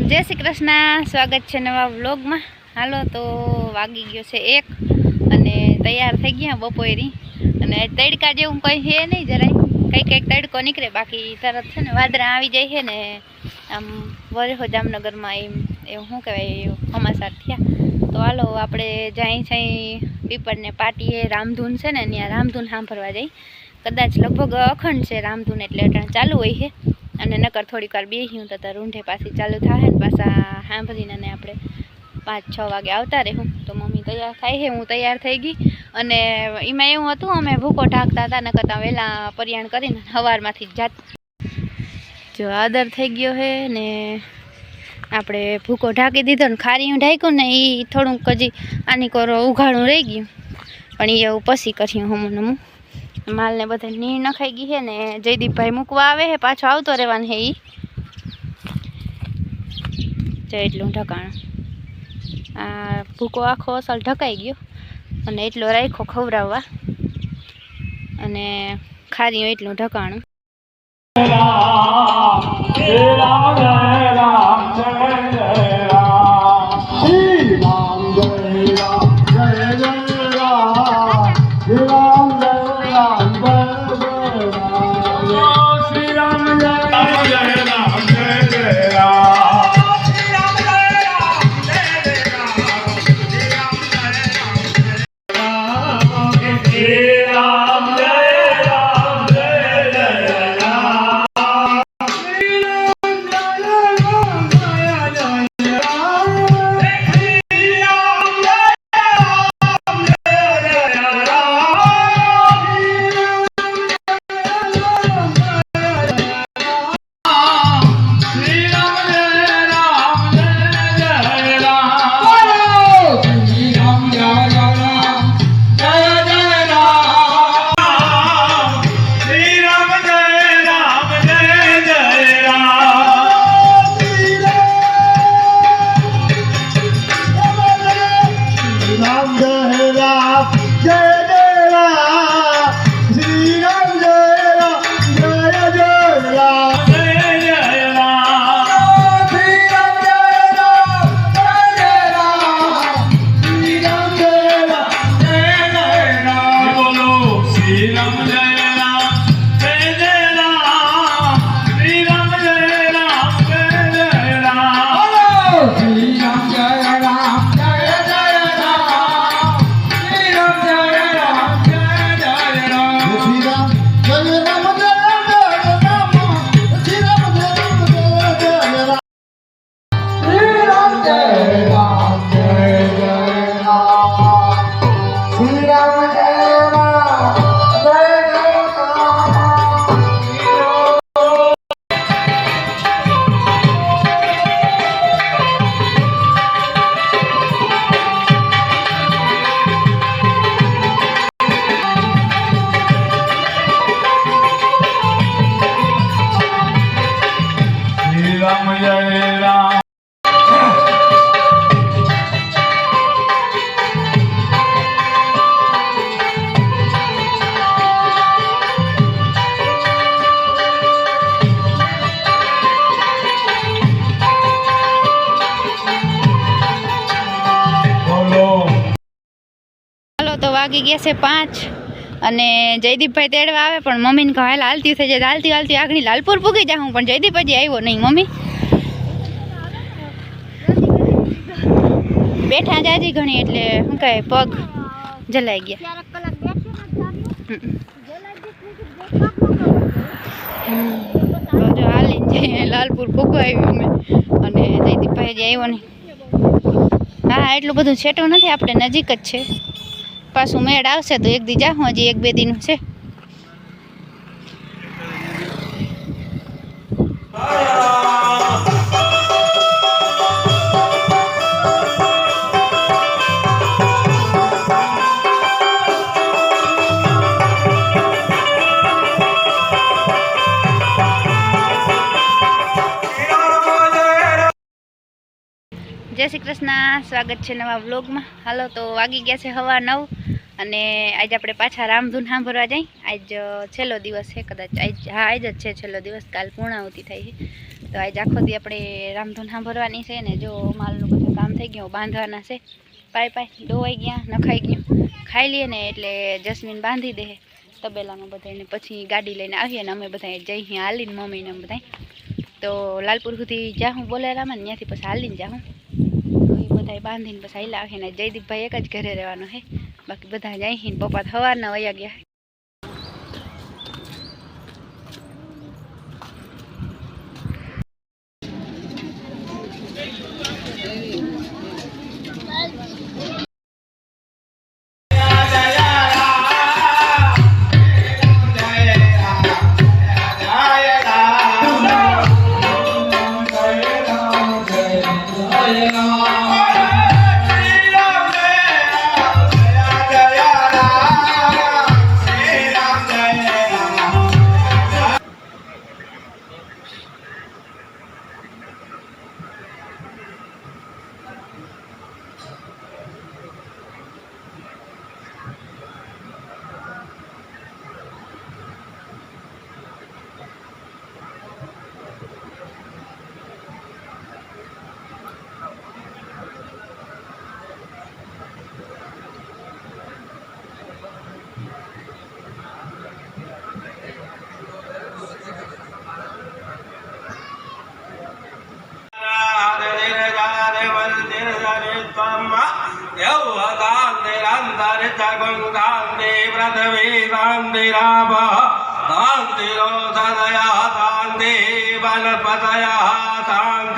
जय श्री कृष्ण। स्वागत है नवा व्लॉग में। हालो तो वागी गयो छे 1 अने तैयार थई गया बपोरी अने तड़का जेवुं कई है नहीं, जरा कई तड़को निकले बाकी तरत छे ने वादरा आवी जाय छे ने आम वरहो जामनगर में एवुं शुं कहेवाय समाचार थया। तो हालो आपणे जाई छई पीपल ने पाटीए रामधून छे ने त्यां रामधून सांभळवा जाई। कदाच लगभग अखंड छे रामधून एटले अटाणे चालू होय छे अने नकर थोड़ी वार बेह्यूं तो रूंढे पाછી चालू थाय ने पाछा सांभळीने आपणे 5-6 वागे आवता रहें। तो मम्मी तैयार थाय है, हूँ तैयार थई गई अने एमां एवुं हतुं अमे भूको ढाकता हता न करता वेला परियाण करीने हवारमांथी जात जो आदर थई गयो है ने आपणे भूको ढाकी दीधो ने खारीयुं ढाक्युं ने ई थोड़ुंक हजी आनी कोरो उघाड़ुं रही गयुं पण ए एवुं पछी कर्युं हमू नमू। माल ने बधा नीर नखाई गई है ने जयदीप भाई मूकवा आवे है, पाछो आवतो रहेवानो है। ई जो एटलुं ढकाणुं आ भूको आखो असल ढकाई गयो अने एटलो राख्यो खवराववा अने खारीयुं एटलुं ढकाणुं। तो वागी गया से 5 अने जयदीप भाई तेड़वा आवे पण मम्मी ने कहे हालती थई जाय, हालती हालती आगनी लालपुर पूगी जाऊं पण जयदीप हजी आव्यो नहीं। मम्मी बैठा जाजी घणी एटले हुं कहे पग जलाई गया। तो जो हाली जे लालपुर पूगो आव्यो अमे अने जयदीप भाई हजी आव्यो नहीं। हाँ एटલું બધું છેટું નથી, આપણે નજીક જ છે। पाछू मेड़ आवशे तो एक दी जाऊँ, हजी 1-2 दिन है। जय श्री कृष्ण। स्वागत है नवा व्लॉग में। हालो तो वागी गया से 9:15 અને આજ આપણે પાછા રામધૂન સાંભળવા જઈ। આજ છેલ્લો દિવસ છે, કદાચ આજ, હા આજ જ છે છેલ્લો દિવસ, કાલ પૂર્ણાહુતિ થાય છે। તો આજ આખો દી આપણે રામધૂન સાંભળવાની છે ને જો માલનું બધું કામ થઈ ગયું બાંધવાના છે પાય ડોવાઈ ગયા નખાઈ ગયું ખાઈ લઈએ ને એટલે જસ્મીન બાંધી દે તબેલામાં બધાને પછી ગાડી લઈને આવીએ ને અમે બધા જઈ અહીં હાલીને મમ્મીને બધા તો લાલપુર સુધી જાઉં બોલેરામાં ત્યાંથી પછી હાલીને જાઉં તો એ બધા બાંધીને પછી હાલ્યા આવીએ ને જયદીપભાઈ એક જ ઘરે રહેવાનો છે બાકી બધા જઈ પપ્પા સવારના વયા ગયા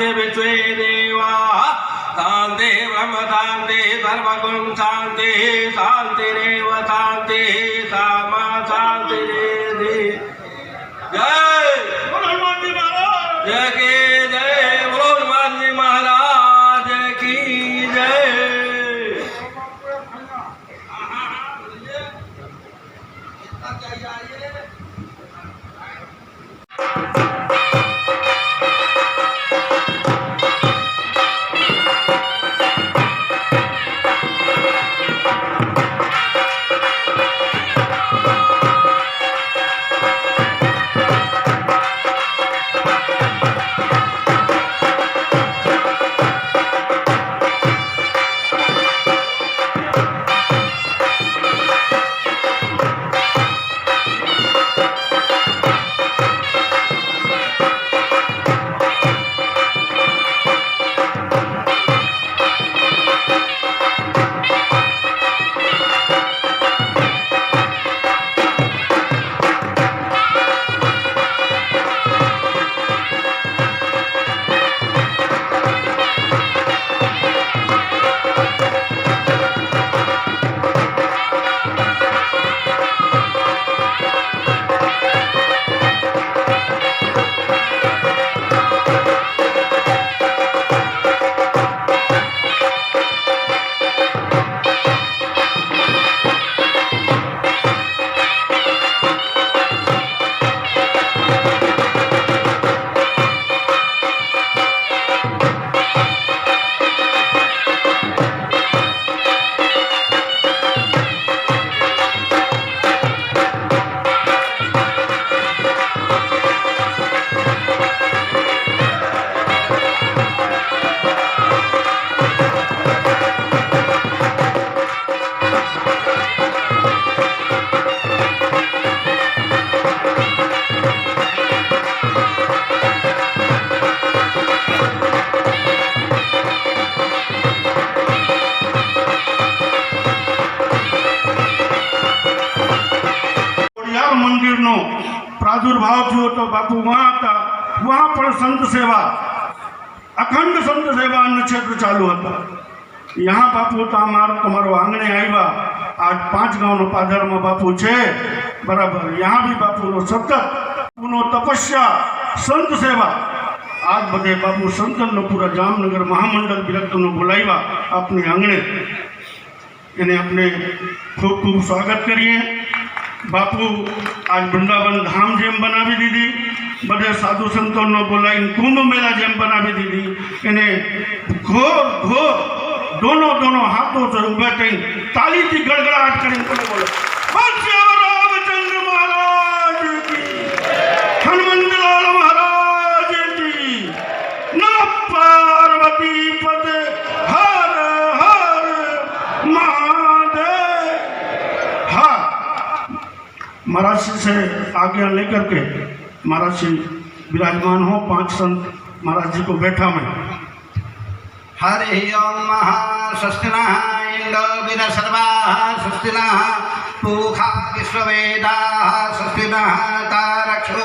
शांति विश्वे देवा शांति ब्रह्म शांति सर्वगुण शांति शांतिरेव शांति सामा शांति जय हनुमान जी महाराज जय की जय बोलो हनुमान जी महाराज की जय प्रादुर्भाव थयो तो बापू वहाँ था वहाँ पर संत सेवा अखंड संत सेवा अन्न क्षेत्र चालू था यहाँ बापू तो तमारो आंगणे आव्या आज 5 गाँव पादर में बापू है बराबर यहाँ भी बापू सतत तपस्या संत सेवा आज बधे बापू संतन पूरा जामनगर महामंडल विरक्त बोलाव्या अपने आंगणे એને આપણે ખૂબ ખૂબ સ્વાગત કરીએ બાપુ આજ વૃંદાવન ધામ જેમ બનાવી દીધી બધે સાધુ સંતોનો બોલાવીને કુંભ મેળા જેમ બનાવી દીધી એને ઘોર ઘોર दोनों दोनों हाथों से उभे थी ताली थी गड़गड़ाहट करीने बोलो रामचंद्र महाराज की हनुमंत लाल महाराज की नमः पार्वती पते हर हर महादेव। हाँ, महाराज जी से आज्ञा लेकर के महाराज जी विराजमान हो। 5 संत महाराज जी को बैठा मैं। हरि ओम महास्वस्तिनः इंद्रो विरसर्वाः स्वस्तिनः पूषा विश्ववेदाः स्वस्तिनः तारक्षो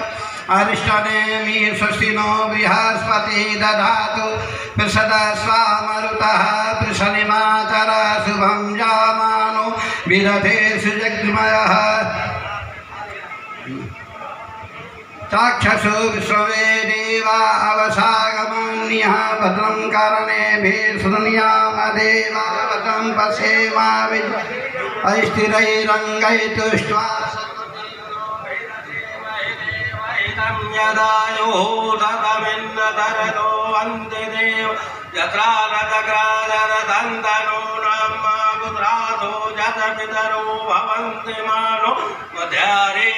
अरिष्टनेमि स्वस्तिनो बृहस्पति दधातु प्रसदस्वामरुतः प्रसन्निमातर शुभं जामानो विदधेषु जग्मयः चाक्षसु विश्ववेदेवा अवसागमन्यः भद्रं कर्णेभिः शृणुयामदेवा भद्रं पश्येमाविद्महे ऐस्थिरैरङ्गैस्तुष्ट्वा यदायो दतमिन्नतरतो वन्दे देव यत्रारदग्रादरदन्तनो नाम पुत्रातो जतपितरो भवन्ति मानो मध्यारे